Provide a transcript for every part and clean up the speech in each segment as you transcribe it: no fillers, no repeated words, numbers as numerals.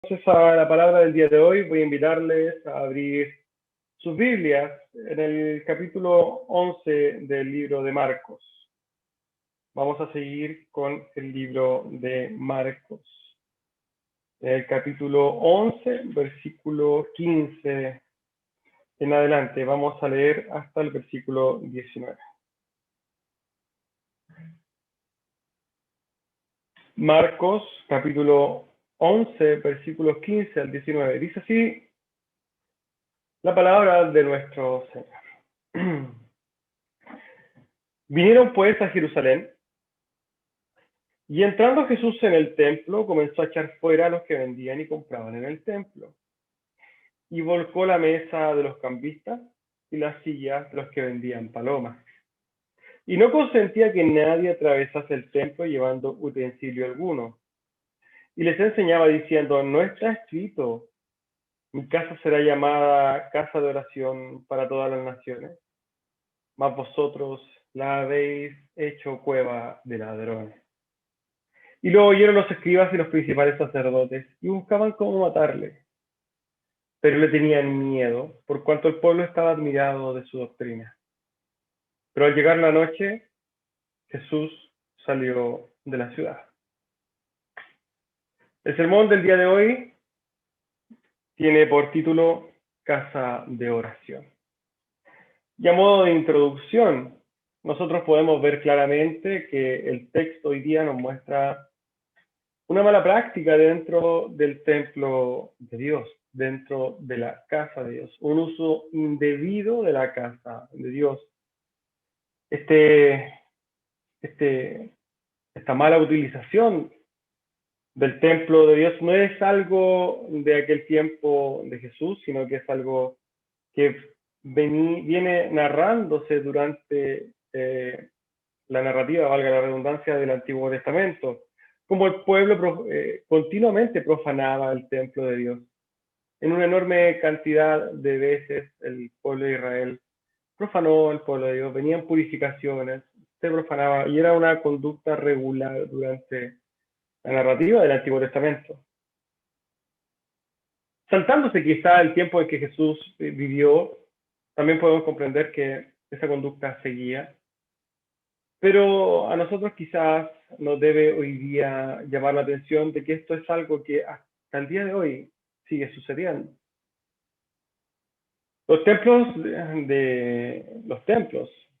Entonces, a la palabra del día de hoy voy a invitarles a abrir sus Biblias en el capítulo 11 del libro de Marcos. Vamos a seguir con el libro de Marcos. En el capítulo 11, versículo 15 en adelante. Vamos a leer hasta el versículo 19. Marcos, capítulo 11, versículos 15 al 19. Dice así la palabra de nuestro Señor. Vinieron pues a Jerusalén, y entrando Jesús en el templo, comenzó a echar fuera a los que vendían y compraban en el templo, y volcó la mesa de los cambistas y las sillas de los que vendían palomas. Y no consentía que nadie atravesase el templo llevando utensilio alguno. Y les enseñaba diciendo: no está escrito, mi casa será llamada casa de oración para todas las naciones, mas vosotros la habéis hecho cueva de ladrones. Y luego oyeron los escribas y los principales sacerdotes, y buscaban cómo matarle. Pero le tenían miedo, por cuanto el pueblo estaba admirado de su doctrina. Pero al llegar la noche, Jesús salió de la ciudad. El sermón del día de hoy tiene por título Casa de Oración. Y a modo de introducción, nosotros podemos ver claramente que el texto hoy día nos muestra una mala práctica dentro del templo de Dios, dentro de la casa de Dios, un uso indebido de la casa de Dios. Esta mala utilización del templo de Dios no es algo de aquel tiempo de Jesús, sino que es algo que viene narrándose durante la narrativa, valga la redundancia, del Antiguo Testamento, como el pueblo continuamente profanaba el templo de Dios. En una enorme cantidad de veces el pueblo de Israel profanó el pueblo de Dios, venían purificaciones, se profanaba, y era una conducta regular durante la narrativa del Antiguo Testamento. Saltándose quizá el tiempo en que Jesús vivió, también podemos comprender que esa conducta seguía. Pero a nosotros quizás nos debe hoy día llamar la atención de que esto es algo que hasta el día de hoy sigue sucediendo. Los templos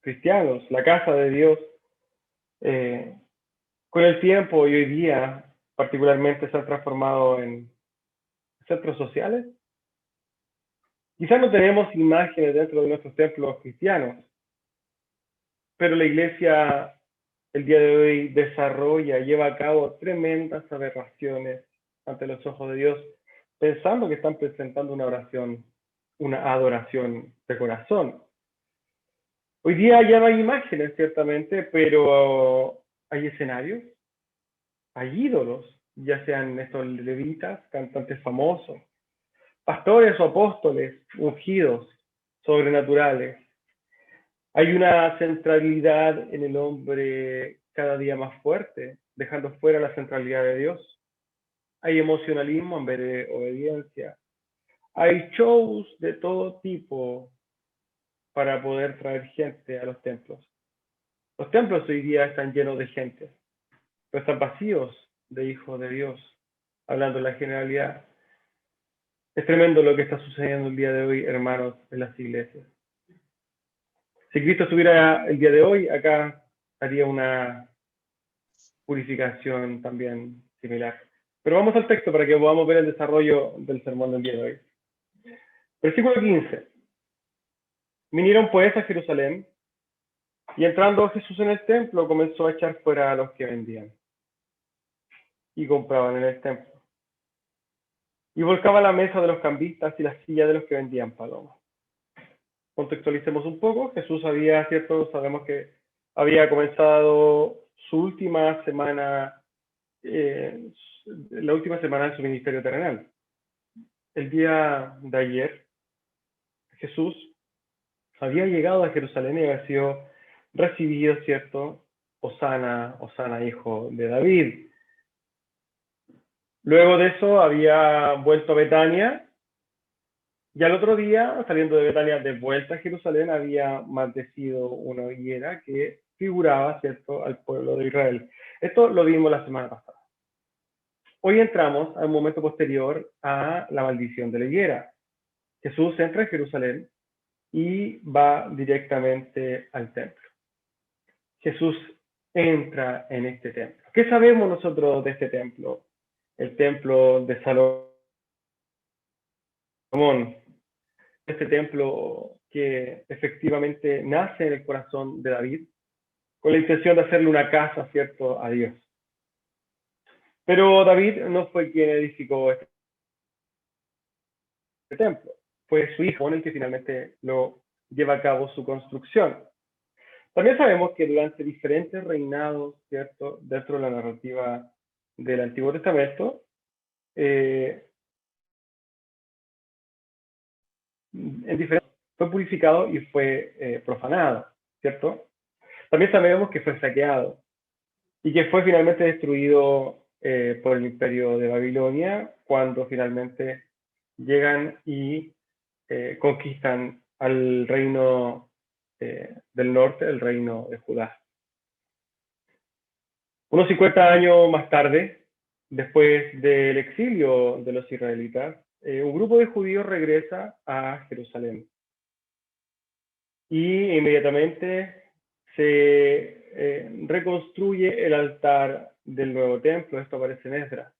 cristianos, la casa de Dios, con el tiempo y hoy día particularmente se han transformado en centros sociales. Quizás no tenemos imágenes dentro de nuestros templos cristianos, pero la iglesia el día de hoy lleva a cabo tremendas aberraciones ante los ojos de Dios, pensando que están presentando una oración, una adoración de corazón. Hoy día ya no hay imágenes, ciertamente, pero hay escenarios, hay ídolos, ya sean estos levitas, cantantes famosos, pastores o apóstoles ungidos, sobrenaturales. Hay una centralidad en el hombre cada día más fuerte, dejando fuera la centralidad de Dios. Hay emocionalismo en vez de obediencia. Hay shows de todo tipo para poder traer gente a los templos. Los templos hoy día están llenos de gente, pero están vacíos de hijos de Dios, hablando en la generalidad. Es tremendo lo que está sucediendo el día de hoy, hermanos, en las iglesias. Si Cristo estuviera el día de hoy, acá haría una purificación también similar. Pero vamos al texto para que podamos ver el desarrollo del sermón del día de hoy. Versículo 15. Vinieron pues a Jerusalén, y entrando Jesús en el templo, comenzó a echar fuera a los que vendían y compraban en el templo. Y volcaba la mesa de los cambistas y las sillas de los que vendían palomas. Contextualicemos un poco. Jesús sabemos que había comenzado su última semana, la última semana de su ministerio terrenal. El día de ayer, Jesús había llegado a Jerusalén y había sido recibido, ¿cierto? Hosana, Hosana, hijo de David. Luego de eso había vuelto a Betania, y al otro día, saliendo de Betania de vuelta a Jerusalén, había maldecido una higuera que figuraba, ¿cierto?, al pueblo de Israel. Esto lo vimos la semana pasada. Hoy entramos a un momento posterior a la maldición de la higuera. Jesús entra en Jerusalén y va directamente al templo. Jesús entra en este templo. ¿Qué sabemos nosotros de este templo? El templo de Salomón, este templo que efectivamente nace en el corazón de David, con la intención de hacerle una casa, ¿cierto?, a Dios. Pero David no fue quien edificó este templo, fue su hijo el que finalmente lo lleva a cabo su construcción. También sabemos que durante diferentes reinados, ¿cierto?, dentro de la narrativa del Antiguo Testamento, en diferentes fue purificado y fue profanado, ¿cierto? También sabemos que fue saqueado y que fue finalmente destruido por el imperio de Babilonia cuando finalmente llegan y conquistan al reino del norte, el reino de Judá. Unos 50 años más tarde, después del exilio de los israelitas, un grupo de judíos regresa a Jerusalén y inmediatamente se reconstruye el altar del nuevo templo. Esto aparece en Esdras.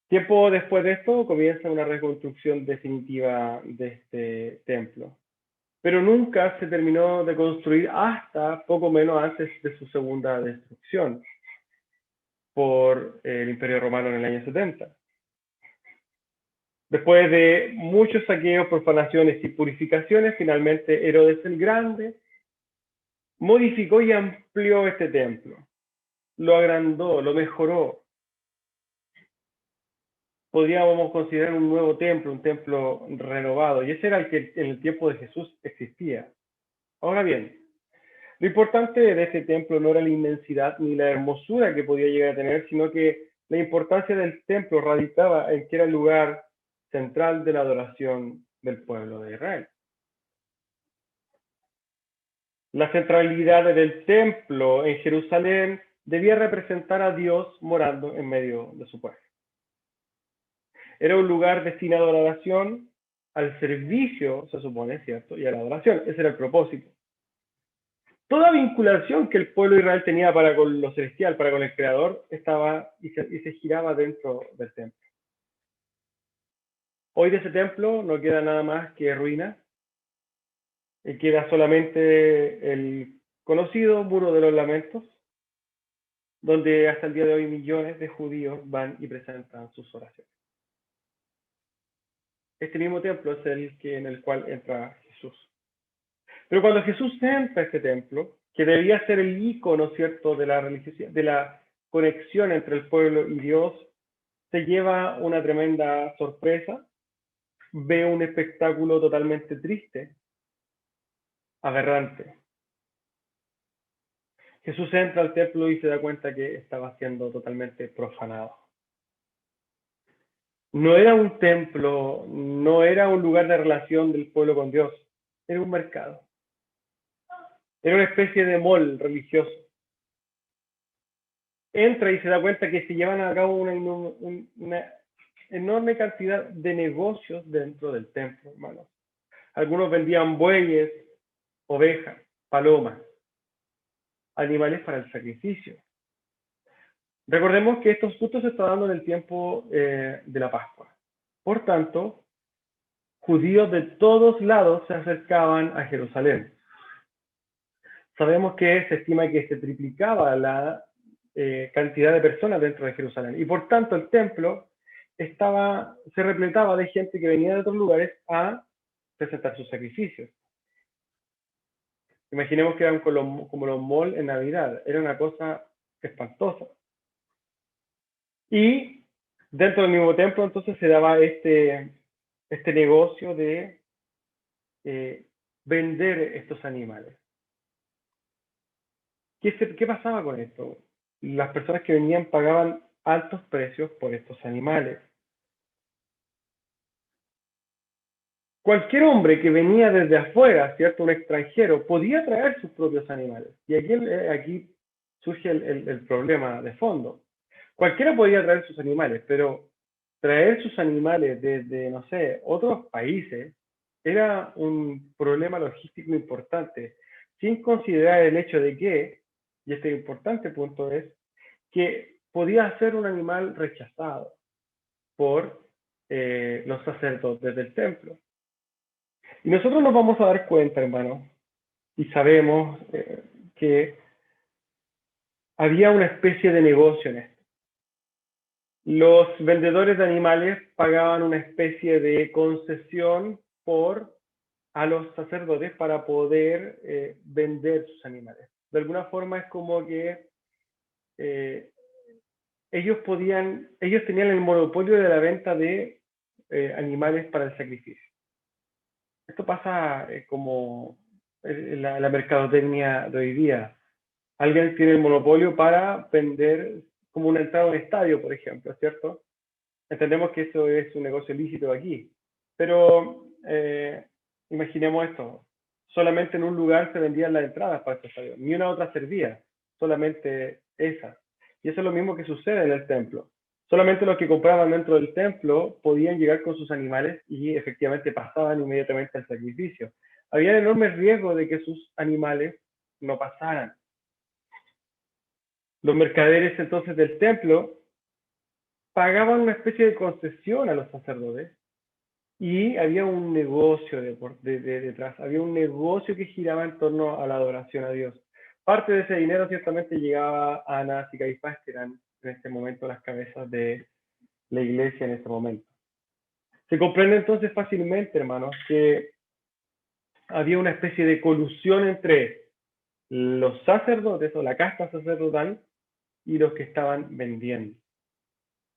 Tiempo después de esto comienza una reconstrucción definitiva de este templo, pero nunca se terminó de construir hasta poco menos antes de su segunda destrucción por el Imperio Romano en el año 70. Después de muchos saqueos, profanaciones y purificaciones, finalmente Herodes el Grande modificó y amplió este templo, lo agrandó, lo mejoró. Podríamos considerar un nuevo templo, un templo renovado, y ese era el que en el tiempo de Jesús existía. Ahora bien, lo importante de este templo no era la inmensidad ni la hermosura que podía llegar a tener, sino que la importancia del templo radicaba en que era el lugar central de la adoración del pueblo de Israel. La centralidad del templo en Jerusalén debía representar a Dios morando en medio de su pueblo. Era un lugar destinado a la adoración, al servicio, se supone, ¿cierto? Y a la adoración. Ese era el propósito. Toda vinculación que el pueblo de Israel tenía para con lo celestial, para con el Creador, estaba y se giraba dentro del templo. Hoy de ese templo no queda nada más que ruinas, y queda solamente el conocido Muro de los Lamentos, donde hasta el día de hoy millones de judíos van y presentan sus oraciones. Este mismo templo es el que, en el cual entra Jesús. Pero cuando Jesús entra a este templo, que debía ser el ícono, ¿cierto?, de la religiosidad, de la conexión entre el pueblo y Dios, se lleva una tremenda sorpresa, ve un espectáculo totalmente triste, aberrante. Jesús entra al templo y se da cuenta que estaba siendo totalmente profanado. No era un templo, no era un lugar de relación del pueblo con Dios, era un mercado. Era una especie de mall religioso. Entra y se da cuenta que se llevan a cabo una enorme cantidad de negocios dentro del templo, hermanos. Algunos vendían bueyes, ovejas, palomas, animales para el sacrificio. Recordemos que estos justo se está dando en el tiempo de la Pascua. Por tanto, judíos de todos lados se acercaban a Jerusalén. Sabemos que se estima que se triplicaba la cantidad de personas dentro de Jerusalén. Y por tanto el templo se repletaba de gente que venía de otros lugares a presentar sus sacrificios. Imaginemos que eran como los malls en Navidad. Era una cosa espantosa. Y dentro del mismo templo entonces se daba este negocio de vender estos animales. ¿Qué pasaba con esto? Las personas que venían pagaban altos precios por estos animales. Cualquier hombre que venía desde afuera, ¿cierto? Un extranjero, podía traer sus propios animales. Y aquí surge el problema de fondo. Cualquiera podía traer sus animales, pero traer sus animales desde, no sé, otros países era un problema logístico importante, sin considerar el hecho de que, y este importante punto es, que podía ser un animal rechazado por los sacerdotes del templo. Y nosotros nos vamos a dar cuenta, hermano, y sabemos que había una especie de negocio en esto. Los vendedores de animales pagaban una especie de concesión a los sacerdotes para poder vender sus animales. De alguna forma es como que ellos tenían el monopolio de la venta de animales para el sacrificio. Esto pasa como la mercadotecnia de hoy día. Alguien tiene el monopolio para vender como una entrada a un estadio, por ejemplo, ¿cierto? Entendemos que eso es un negocio lícito aquí, pero imaginemos esto, solamente en un lugar se vendían las entradas para este estadio, ni una otra servía, solamente esa. Y eso es lo mismo que sucede en el templo. Solamente los que compraban dentro del templo podían llegar con sus animales y efectivamente pasaban inmediatamente al sacrificio. Había enorme riesgo de que sus animales no pasaran. Los mercaderes entonces del templo pagaban una especie de concesión a los sacerdotes y había un negocio detrás, había un negocio que giraba en torno a la adoración a Dios. Parte de ese dinero ciertamente llegaba a Anás y Caifás, que eran en este momento las cabezas de la iglesia en este momento. Se comprende entonces fácilmente, hermanos, que había una especie de colusión entre los sacerdotes o la casta sacerdotal y los que estaban vendiendo.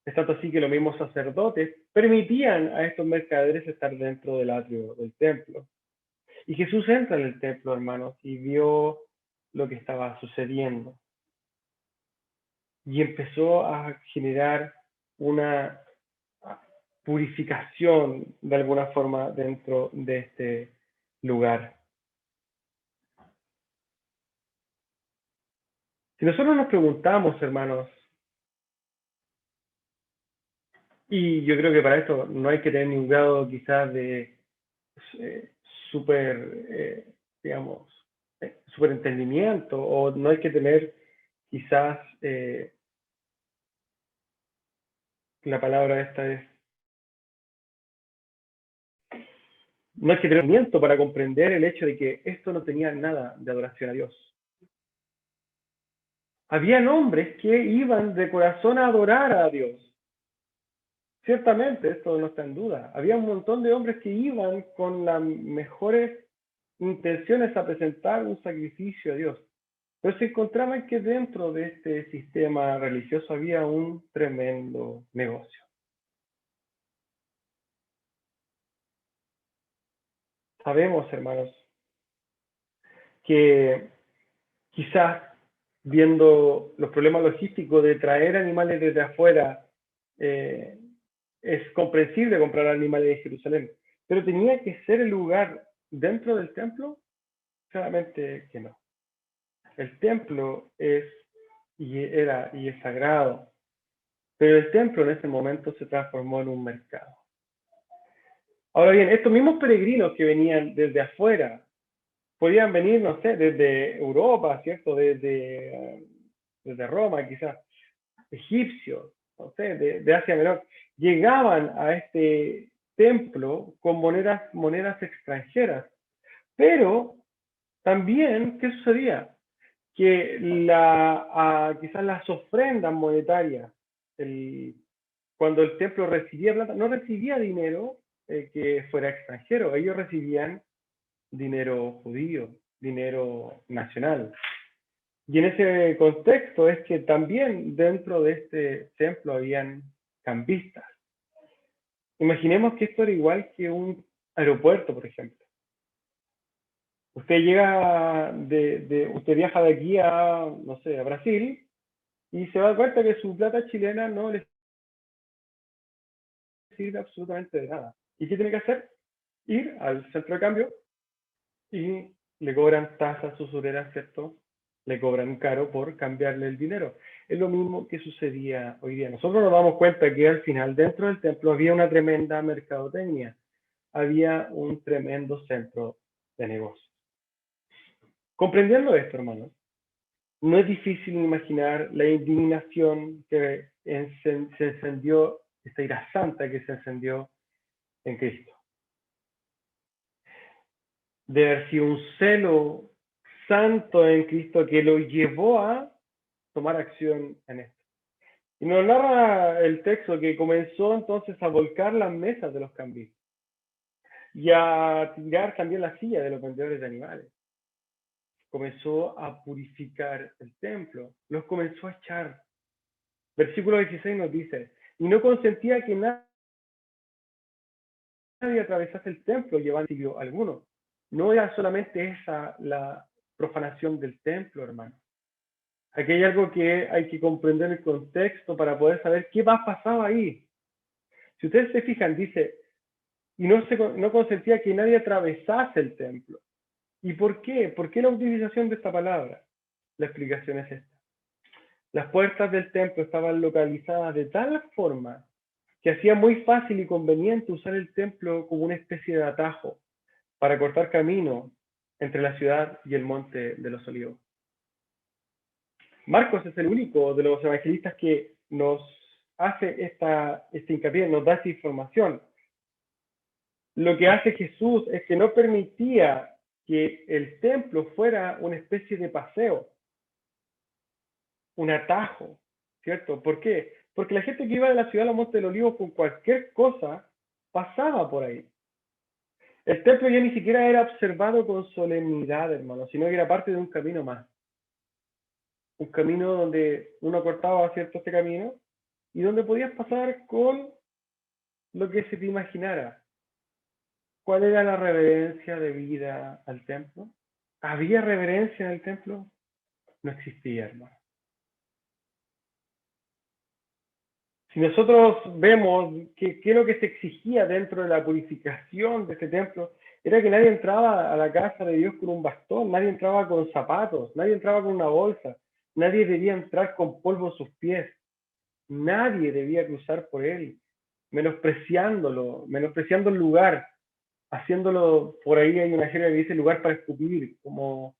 Es tanto así que los mismos sacerdotes permitían a estos mercaderes estar dentro del atrio del templo. Y Jesús entra en el templo, hermanos, y vio lo que estaba sucediendo. Y empezó a generar una purificación de alguna forma dentro de este lugar. Si nosotros nos preguntamos, hermanos, y yo creo que para esto no hay que tener ningún grado quizás de digamos, súper entendimiento, o no hay que tener quizás, la palabra esta es, no hay que tener entendimiento para comprender el hecho de que esto no tenía nada de adoración a Dios. Habían hombres que iban de corazón a adorar a Dios. Ciertamente, esto no está en duda. Había un montón de hombres que iban con las mejores intenciones a presentar un sacrificio a Dios. Pero se encontraba que dentro de este sistema religioso había un tremendo negocio. Sabemos, hermanos, que quizás viendo los problemas logísticos de traer animales desde afuera, es comprensible comprar animales en Jerusalén, pero tenía que ser el lugar dentro del templo, claramente que no. El templo era y es sagrado, pero el templo en ese momento se transformó en un mercado. Ahora bien, estos mismos peregrinos que venían desde afuera, podían venir, no sé, desde Europa, ¿cierto? Desde Roma, quizás, egipcios, no sé, de Asia Menor, llegaban a este templo con monedas extranjeras. Pero también, ¿qué sucedía? Que quizás las ofrendas monetarias, cuando el templo recibía plata, no recibía dinero que fuera extranjero, ellos recibían dinero judío, dinero nacional. Y en ese contexto es que también dentro de este templo habían cambistas. Imaginemos que esto era igual que un aeropuerto, por ejemplo. Usted viaja de aquí a, no sé, a Brasil, y se da cuenta que su plata chilena no le sirve absolutamente de nada. ¿Y qué tiene que hacer? Ir al centro de cambio y le cobran tasas usureras, ¿cierto? Le cobran caro por cambiarle el dinero. Es lo mismo que sucedía hoy día. Nosotros nos damos cuenta que al final dentro del templo había una tremenda mercadotecnia, había un tremendo centro de negocios. Comprendiendo esto, hermanos, no es difícil imaginar la indignación que se encendió, esta ira santa que se encendió en Cristo. De haber sido un celo santo en Cristo que lo llevó a tomar acción en esto. Y nos narra el texto que comenzó entonces a volcar las mesas de los cambistas y a tirar también la silla de los vendedores de animales. Comenzó a purificar el templo, los comenzó a echar. Versículo 16 nos dice, y no consentía que nadie atravesase el templo llevando siglo alguno. No era solamente esa la profanación del templo, hermano. Aquí hay algo que hay que comprender el contexto para poder saber qué más pasaba ahí. Si ustedes se fijan, dice, y no consentía que nadie atravesase el templo. ¿Y por qué? ¿Por qué la utilización de esta palabra? La explicación es esta. Las puertas del templo estaban localizadas de tal forma que hacía muy fácil y conveniente usar el templo como una especie de atajo para cortar camino entre la ciudad y el monte de los olivos. Marcos es el único de los evangelistas que nos hace este hincapié, nos da esta información. Lo que hace Jesús es que no permitía que el templo fuera una especie de paseo, un atajo, ¿cierto? ¿Por qué? Porque la gente que iba de la ciudad a los Montes del Olivo con cualquier cosa pasaba por ahí. El templo ya ni siquiera era observado con solemnidad, hermano, sino que era parte de un camino más. Un camino donde uno cortaba, ¿cierto?, este camino y donde podías pasar con lo que se te imaginara. ¿Cuál era la reverencia debida al templo? ¿Había reverencia en el templo? No existía, hermano. Si nosotros vemos qué es lo que se exigía dentro de la purificación de este templo, era que nadie entraba a la casa de Dios con un bastón, nadie entraba con zapatos, nadie entraba con una bolsa, nadie debía entrar con polvo en sus pies, nadie debía cruzar por él, menospreciándolo, menospreciando el lugar, haciéndolo, por ahí hay una jerga que dice lugar para escupir, como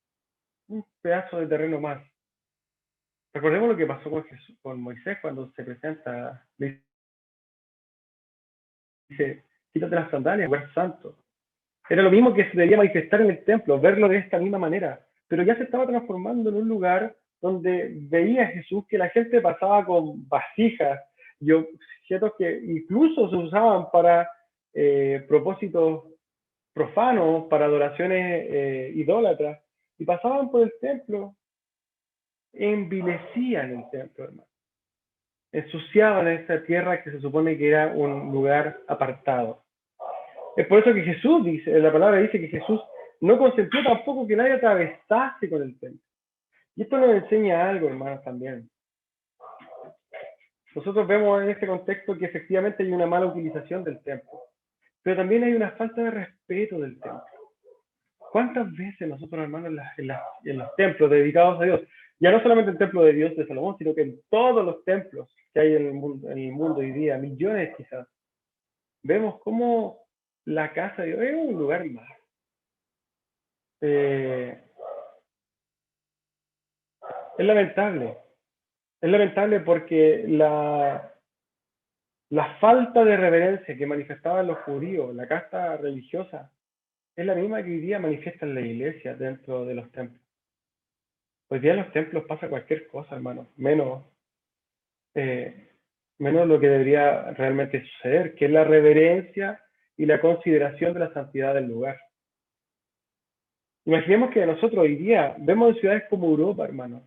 un pedazo de terreno más. Recordemos lo que pasó con Moisés cuando se presenta, le dice, quítate las sandalias, lugar santo. Era lo mismo que se debía manifestar en el templo, verlo de esta misma manera, pero ya se estaba transformando en un lugar donde veía Jesús que la gente pasaba con vasijas y objetos que incluso se usaban para propósitos profanos, para adoraciones idólatras, y pasaban por el templo, envilecían el templo, hermano. Ensuciaban esa tierra que se supone que era un lugar apartado. Es por eso que Jesús dice, la palabra dice que Jesús no consentió tampoco que nadie atravesase con el templo. Y esto nos enseña algo, hermanos, también. Nosotros vemos en este contexto que efectivamente hay una mala utilización del templo, pero también hay una falta de respeto del templo. ¿Cuántas veces nosotros, hermanos, en los templos dedicados a Dios, ya no solamente el templo de Dios de Salomón, sino que en todos los templos que hay en el mundo hoy día, millones quizás, vemos cómo la casa de Dios es un lugar más. Es lamentable porque la falta de reverencia que manifestaban los judíos, la casta religiosa, es la misma que hoy día manifiesta en la iglesia dentro de los templos. Hoy día en los templos pasa cualquier cosa, hermano, menos lo que debería realmente suceder, que es la reverencia y la consideración de la santidad del lugar. Imaginemos que nosotros hoy día vemos en ciudades como Europa, hermano,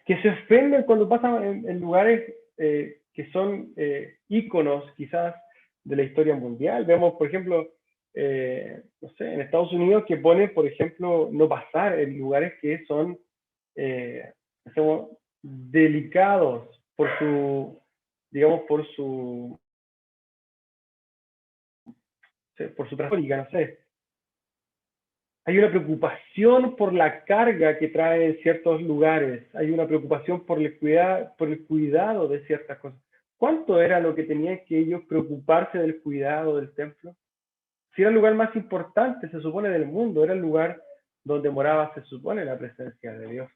que se ofenden cuando pasan en lugares que son íconos quizás de la historia mundial. Vemos, por ejemplo, no sé, en Estados Unidos que pone, por ejemplo, no pasar en lugares que son delicados por su, digamos, por su trastónica, no sé. Hay una preocupación por la carga que trae en ciertos lugares. Hay una preocupación por el cuidado de ciertas cosas. ¿Cuánto era lo que tenían que ellos preocuparse del cuidado del templo? Si era el lugar más importante, se supone, del mundo, era el lugar donde moraba, se supone, la presencia de Dios.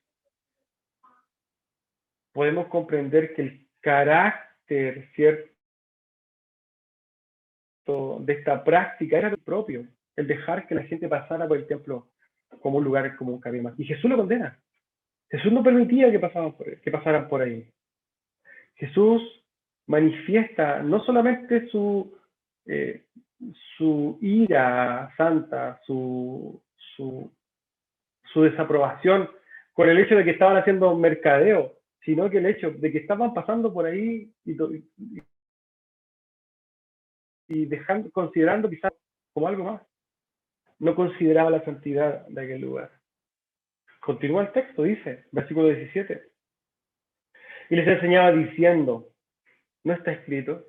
Podemos comprender que el carácter, ¿cierto?, de esta práctica era propio, el dejar que la gente pasara por el templo como un lugar como un cabima. Y Jesús lo condena. Jesús no permitía que pasaran por ahí. Jesús manifiesta no solamente eh, su ira santa, su desaprobación con el hecho de que estaban haciendo mercadeo, sino que el hecho de que estaban pasando por ahí y considerando quizás como algo más. No consideraba la santidad de aquel lugar. Continúa el texto, dice, versículo 17. Y les enseñaba diciendo, ¿no está escrito?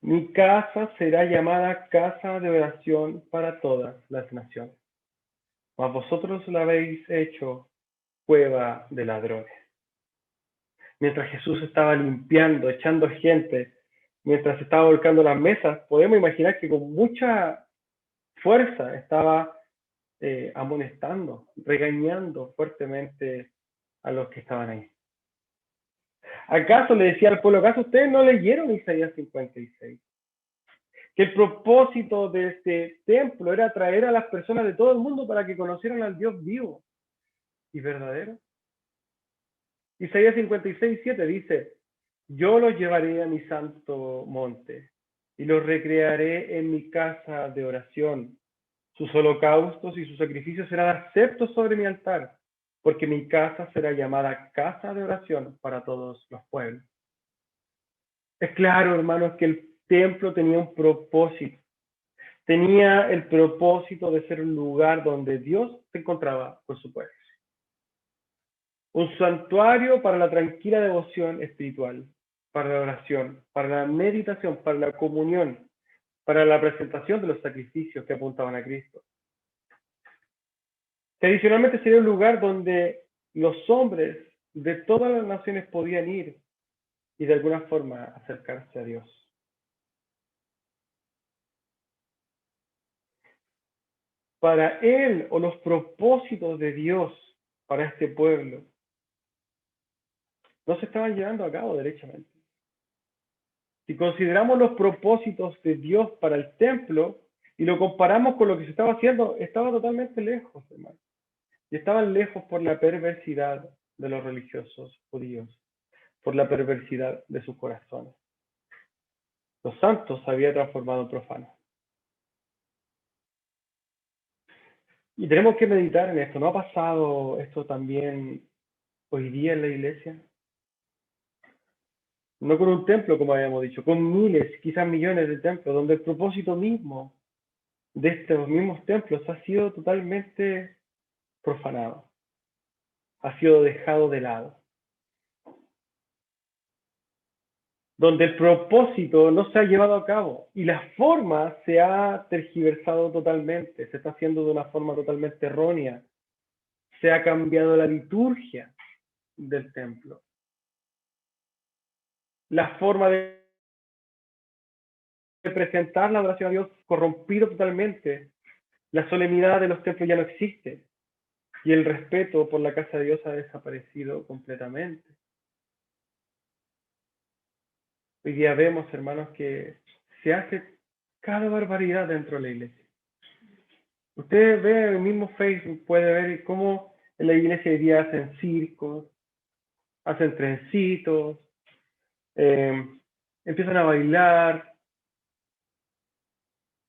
Mi casa será llamada casa de oración para todas las naciones. Mas vosotros la habéis hecho cueva de ladrones. Mientras Jesús estaba limpiando, echando gente, mientras estaba volcando las mesas, podemos imaginar que con mucha fuerza estaba amonestando, regañando fuertemente a los que estaban ahí. ¿Acaso le decía al pueblo, acaso ustedes no leyeron Isaías 56? Que el propósito de este templo era traer a las personas de todo el mundo para que conocieran al Dios vivo y verdadero. Isaías 56:7 dice, yo los llevaré a mi santo monte y los recrearé en mi casa de oración. Sus holocaustos y sus sacrificios serán aceptos sobre mi altar, porque mi casa será llamada casa de oración para todos los pueblos. Es claro, hermanos, que el templo tenía un propósito. Tenía el propósito de ser un lugar donde Dios se encontraba con su pueblo. Un santuario para la tranquila devoción espiritual, para la oración, para la meditación, para la comunión, para la presentación de los sacrificios que apuntaban a Cristo. Tradicionalmente sería un lugar donde los hombres de todas las naciones podían ir y de alguna forma acercarse a Dios. Para él o los propósitos de Dios para este pueblo no se estaban llevando a cabo derechamente. Si consideramos los propósitos de Dios para el templo y lo comparamos con lo que se estaba haciendo, estaba totalmente lejos, hermano. Y estaban lejos por la perversidad de los religiosos judíos, por la perversidad de sus corazones. Los santos se había transformado en profanos. Y tenemos que meditar en esto. ¿No ha pasado esto también hoy día en la iglesia? No con un templo, como habíamos dicho, con miles, quizás millones de templos, donde el propósito mismo de estos mismos templos ha sido totalmente profanado, ha sido dejado de lado. Donde el propósito no se ha llevado a cabo y la forma se ha tergiversado totalmente, se está haciendo de una forma totalmente errónea, se ha cambiado la liturgia del templo. La forma de presentar la adoración a Dios corrompido totalmente, la solemnidad de los templos ya no existe y el respeto por la casa de Dios ha desaparecido completamente. Hoy día vemos, hermanos, que se hace cada barbaridad dentro de la iglesia. Usted ve en el mismo Facebook, puede ver cómo en la iglesia hoy día hacen circos, hacen trencitos, empiezan a bailar,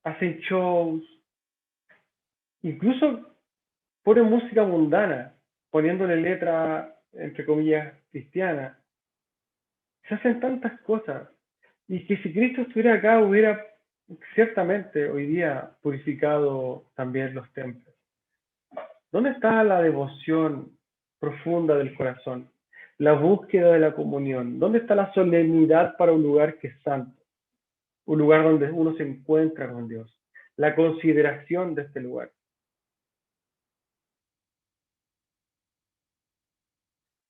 hacen shows, incluso ponen música mundana, poniéndole letra, entre comillas, cristiana. Se hacen tantas cosas. Y que si Cristo estuviera acá, hubiera ciertamente hoy día purificado también los templos. ¿Dónde está la devoción profunda del corazón? la búsqueda de la comunión. ¿Dónde está la solemnidad para un lugar que es santo? Un lugar donde uno se encuentra con Dios. La consideración de este lugar.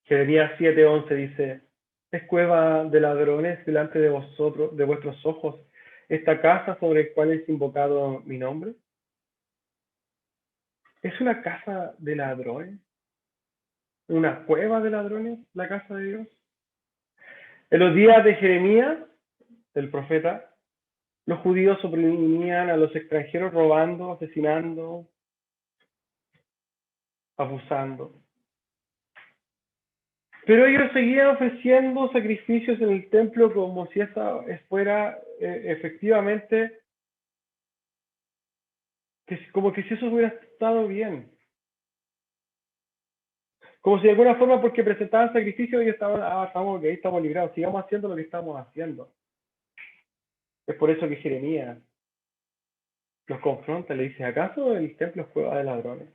Jeremías 7:11 dice, es cueva de ladrones delante de vosotros, de vuestros ojos, esta casa sobre el cual es invocado mi nombre. ¿Es una casa de ladrones? ¿Una cueva de ladrones la casa de Dios? En los días de Jeremías, el profeta, los judíos oprimían a los extranjeros robando, asesinando, abusando. Pero ellos seguían ofreciendo sacrificios en el templo como si esa fuera efectivamente, como que si eso hubiera estado bien. Como si de alguna forma, porque presentaban sacrificios, ellos estaban, estamos ok, estamos librados, sigamos haciendo lo que estamos haciendo. Es por eso que Jeremías los confronta, le dice, ¿acaso el templo es cueva de ladrones?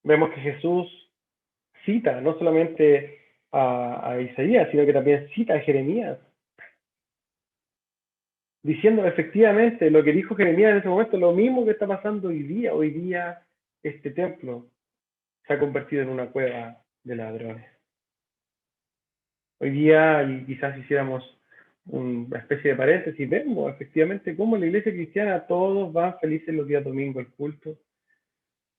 Vemos que Jesús cita no solamente a Isaías, sino que también cita a Jeremías, diciendo efectivamente lo que dijo Jeremías en ese momento, lo mismo que está pasando hoy día. Hoy día este templo se ha convertido en una cueva de ladrones. Hoy día, y quizás hiciéramos una especie de paréntesis, vemos efectivamente cómo en la iglesia cristiana todos van felices los días domingos al culto,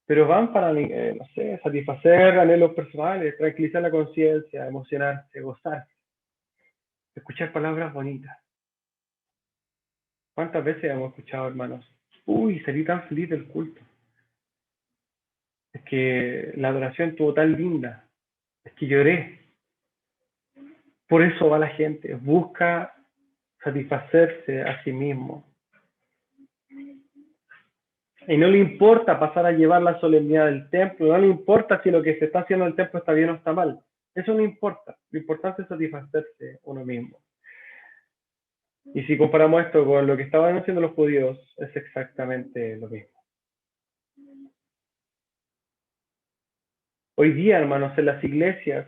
pero van para, no sé, satisfacer anhelos personales, tranquilizar la conciencia, emocionarse, gozarse, escuchar palabras bonitas. ¿Cuántas veces hemos escuchado, hermanos? Uy, salí tan feliz del culto. Es que la adoración estuvo tan linda. Es que lloré. Por eso va la gente. Busca satisfacerse a sí mismo. Y no le importa pasar a llevar la solemnidad del templo. No le importa si lo que se está haciendo en el templo está bien o está mal. Eso no importa. Lo importante es satisfacerse uno mismo. Y si comparamos esto con lo que estaban haciendo los judíos, es exactamente lo mismo. Hoy día, hermanos, en las iglesias,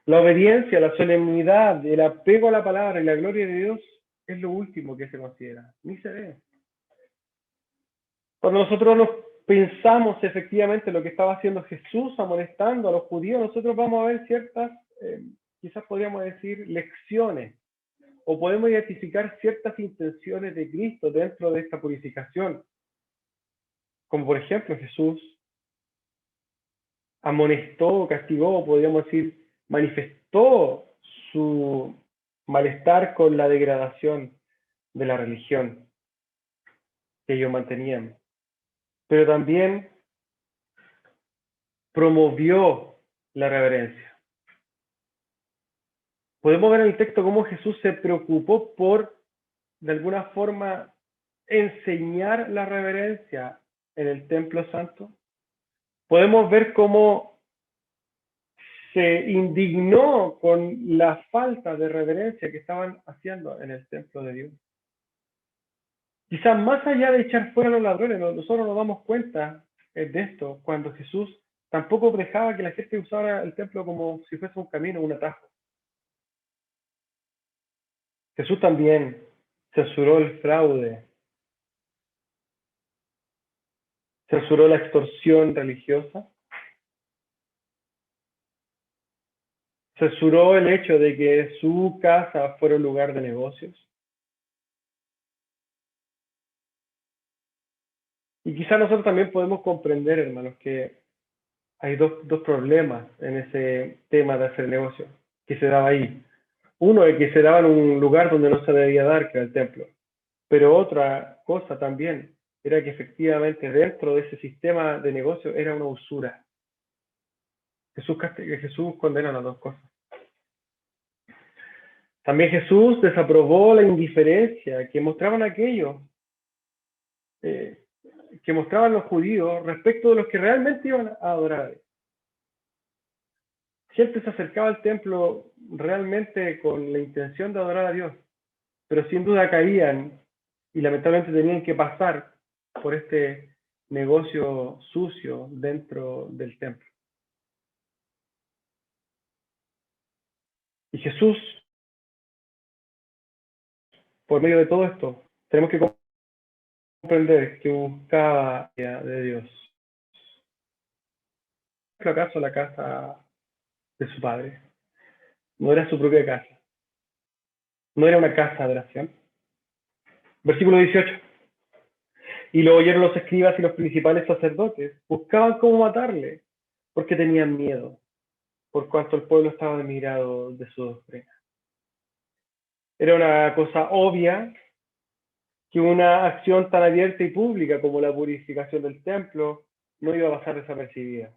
la obediencia, la solemnidad, el apego a la palabra y la gloria de Dios es lo último que se considera, ni se ve. Cuando nosotros nos pensamos efectivamente lo que estaba haciendo Jesús amonestando a los judíos, nosotros vamos a ver ciertas, quizás podríamos decir, lecciones, o podemos identificar ciertas intenciones de Cristo dentro de esta purificación. Como por ejemplo Jesús amonestó, castigó, podríamos decir, manifestó su malestar con la degradación de la religión que ellos mantenían, pero también promovió la reverencia. Podemos ver en el texto cómo Jesús se preocupó por, de alguna forma, enseñar la reverencia en el templo santo. Podemos ver cómo se indignó con la falta de reverencia que estaban haciendo en el templo de Dios. Quizás más allá de echar fuera a los ladrones, nosotros nos damos cuenta de esto cuando Jesús tampoco dejaba que la gente usara el templo como si fuese un camino, un atajo. Jesús también censuró el fraude, censuró la extorsión religiosa, censuró el hecho de que su casa fuera un lugar de negocios. Y quizás nosotros también podemos comprender, hermanos, que hay dos problemas en ese tema de hacer negocio que se daba ahí. Uno es que se daba en un lugar donde no se debía dar, que era el templo. Pero otra cosa también era que efectivamente dentro de ese sistema de negocio era una usura. Jesús condena las dos cosas. También Jesús desaprobó la indiferencia que mostraban aquellos, que mostraban los judíos respecto de los que realmente iban a adorar a Dios. Gente se acercaba al templo realmente con la intención de adorar a Dios, pero sin duda caían y lamentablemente tenían que pasar por este negocio sucio dentro del templo. Y Jesús, por medio de todo esto, tenemos que comprender que buscaba de Dios. ¿Acaso la casa de su padre no era su propia casa? ¿No era una casa de oración? Versículo 18. Y lo oyeron los escribas y los principales sacerdotes. Buscaban cómo matarle, porque tenían miedo, por cuanto el pueblo estaba admirado de su doctrina. Era una cosa obvia que una acción tan abierta y pública como la purificación del templo no iba a pasar desapercibida.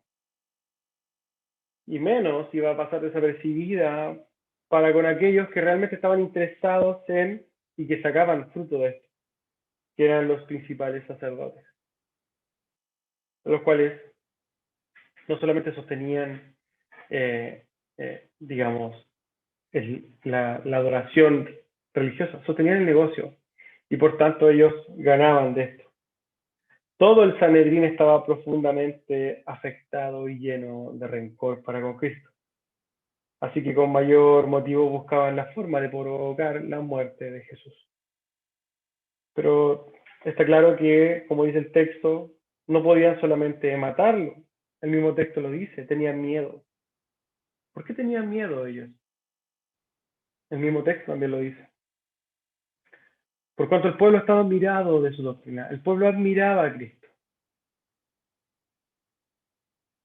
Y menos iba a pasar desapercibida para con aquellos que realmente estaban interesados en y que sacaban fruto de esto, que eran los principales sacerdotes, los cuales no solamente sostenían, digamos, la adoración religiosa, sostenían el negocio y por tanto ellos ganaban de esto. Todo el Sanedrín estaba profundamente afectado y lleno de rencor para con Cristo. Así que con mayor motivo buscaban la forma de provocar la muerte de Jesús. Pero está claro que, como dice el texto, no podían solamente matarlo. El mismo texto lo dice, tenían miedo. ¿Por qué tenían miedo ellos? El mismo texto también lo dice. Por cuanto el pueblo estaba admirado de su doctrina, el pueblo admiraba a Cristo.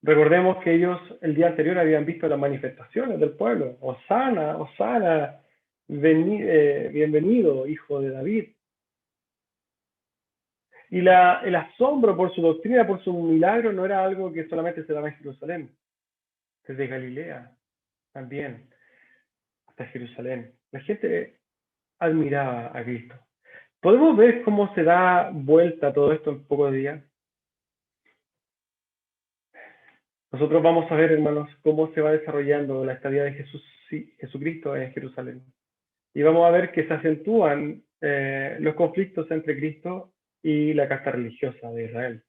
Recordemos que ellos el día anterior habían visto las manifestaciones del pueblo. Hosana, Hosana, bienvenido, hijo de David. Y el asombro por su doctrina, por su milagro, no era algo que solamente se daba en Jerusalén, desde Galilea también, hasta Jerusalén. La gente admiraba a Cristo. ¿Podemos ver cómo se da vuelta todo esto en pocos días? Nosotros vamos a ver, hermanos, cómo se va desarrollando la estadía de Jesucristo en Jerusalén. Y vamos a ver que se acentúan los conflictos entre Cristo y la casta religiosa de Israel.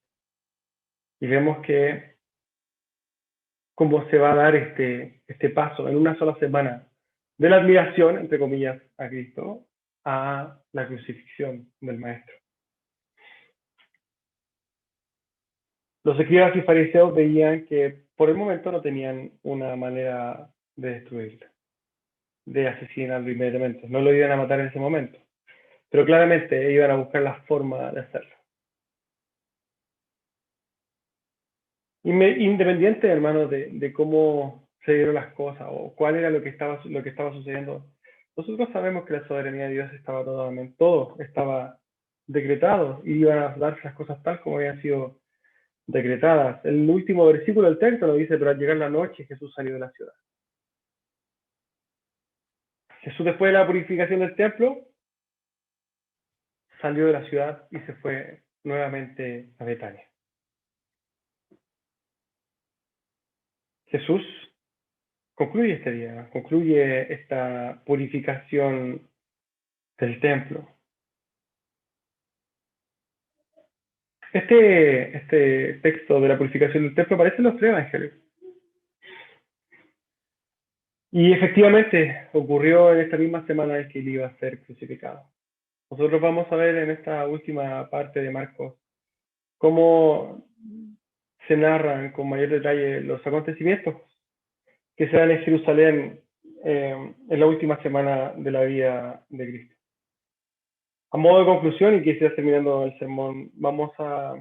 Y vemos que cómo se va a dar este paso en una sola semana de la admiración, entre comillas, a Cristo, a la crucifixión del Maestro. Los escribas y fariseos veían que por el momento no tenían una manera de destruirlo, de asesinarlo inmediatamente. No lo iban a matar en ese momento, pero claramente iban a buscar la forma de hacerlo. Independiente, hermano, de cómo se dieron las cosas o cuál era lo que estaba sucediendo, nosotros sabemos que la soberanía de Dios estaba todo estaba decretado y iban a darse las cosas tal como habían sido decretadas. El último versículo del texto lo dice, pero al llegar la noche Jesús salió de la ciudad. Jesús, después de la purificación del templo, salió de la ciudad y se fue nuevamente a Betania. Jesús concluye este día, concluye esta purificación del templo. Este texto de la purificación del templo aparece en los tres evangelios. Y efectivamente ocurrió en esta misma semana en que él iba a ser crucificado. Nosotros vamos a ver en esta última parte de Marcos cómo se narran con mayor detalle los acontecimientos que se dan en Jerusalén en la última semana de la vida de Cristo. A modo de conclusión, y quisiera terminando el sermón, vamos a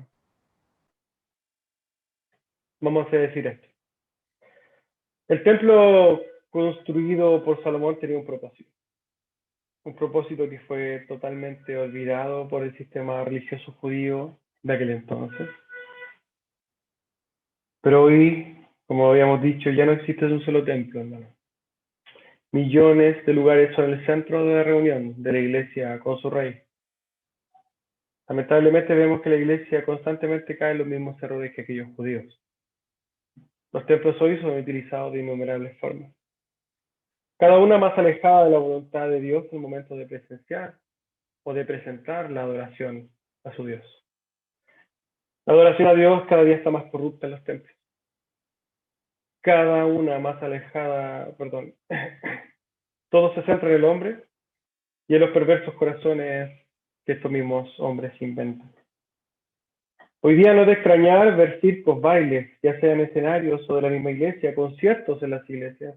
decir esto. El templo construido por Salomón tenía un propósito que fue totalmente olvidado por el sistema religioso judío de aquel entonces. Pero hoy, como habíamos dicho, ya no existe un solo templo, hermano. Millones de lugares son el centro de reunión de la iglesia con su rey. Lamentablemente vemos que la iglesia constantemente cae en los mismos errores que aquellos judíos. Los templos hoy son utilizados de innumerables formas, cada una más alejada de la voluntad de Dios en el momento de presenciar o de presentar la adoración a su Dios. La adoración a Dios cada día está más corrupta en los templos. Cada una más alejada, Todo se centra en el hombre y en los perversos corazones que estos mismos hombres inventan. Hoy día no es de extrañar ver circos, bailes, ya sea en escenarios o de la misma iglesia, conciertos en las iglesias,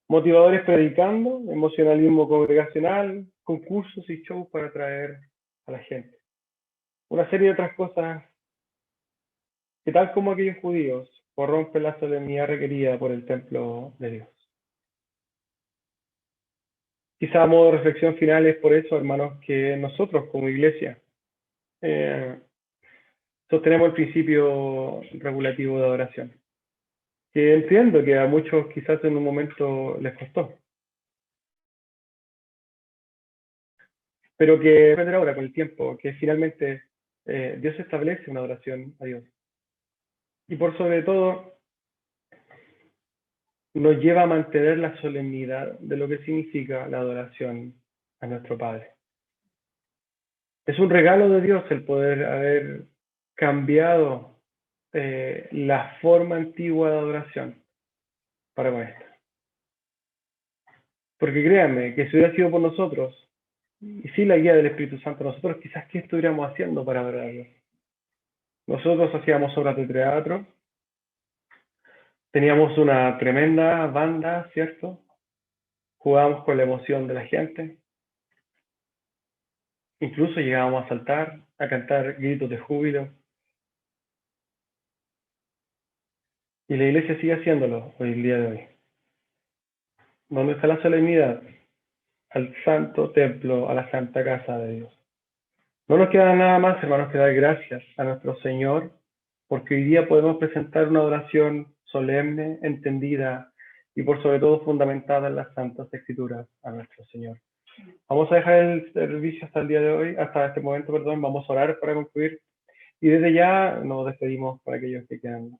motivadores predicando, emocionalismo congregacional, concursos y shows para atraer a la gente. Una serie de otras cosas que, tal como aquellos judíos, corrompen la solemnidad requerida por el templo de Dios. Quizá a modo de reflexión final es por eso, hermanos, que nosotros como iglesia sostenemos el principio regulativo de adoración, que entiendo que a muchos quizás en un momento les costó, pero que depende ahora con el tiempo, que finalmente Dios establece una adoración a Dios. Y por sobre todo, nos lleva a mantener la solemnidad de lo que significa la adoración a nuestro Padre. Es un regalo de Dios el poder haber cambiado la forma antigua de adoración para con esta. Porque créanme, que si hubiera sido por nosotros, y sin la guía del Espíritu Santo, nosotros quizás qué estuviéramos haciendo para adorar a Dios. Nosotros hacíamos obras de teatro, teníamos una tremenda banda, ¿cierto? Jugábamos con la emoción de la gente, incluso llegábamos a saltar, a cantar gritos de júbilo. Y la iglesia sigue haciéndolo hoy, el día de hoy. ¿Dónde está la solemnidad? Al santo templo, a la santa casa de Dios. No nos queda nada más, hermanos, que dar gracias a nuestro Señor, porque hoy día podemos presentar una oración solemne, entendida y por sobre todo fundamentada en las Santas Escrituras a nuestro Señor. Vamos a dejar el servicio hasta el día de hoy, hasta este momento, perdón, vamos a orar para concluir y desde ya nos despedimos para aquellos que quieran